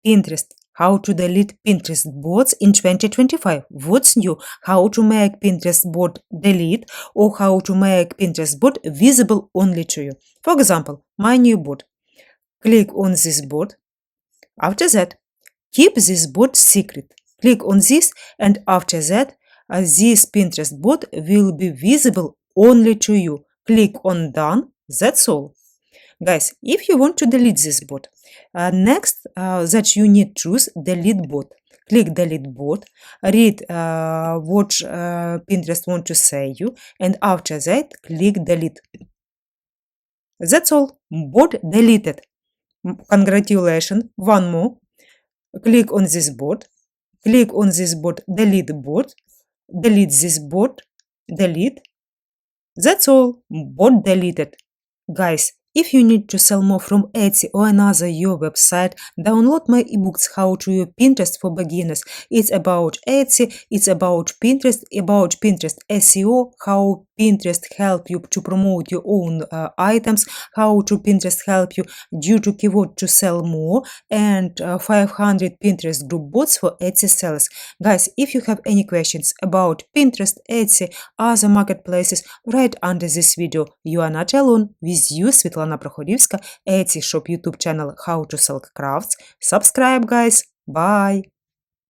Pinterest. How to delete Pinterest bots in 2025. What's new? How to make Pinterest bot delete, or how to make Pinterest bot visible only to you. For example, my new bot. Click on this bot. After that, keep this bot secret. Click on this, and after that, this Pinterest bot will be visible only to you. Click on done. That's all. Guys, if you want to delete this bot, next that you need to choose delete bot. Click delete bot, read what Pinterest want to say you, and after that click delete. That's all. Bot deleted. Congratulations. One more. Click on this bot. Click on this bot, delete bot. Delete this bot. Delete. That's all. Bot deleted. Guys, if you need to sell more from Etsy or another your website, download my ebooks How to Use Pinterest for Beginners. It's about Etsy, it's about Pinterest SEO, how Pinterest help you to promote your own items, how to Pinterest help you due to keyword to sell more, and 500 Pinterest group bots for Etsy sellers. Guys, if you have any questions about Pinterest, Etsy, other marketplaces, write under this video. You are not alone. With you, Svitlana Prokhorivska, Etsy shop YouTube channel How to Sell Crafts. Subscribe, guys. Bye.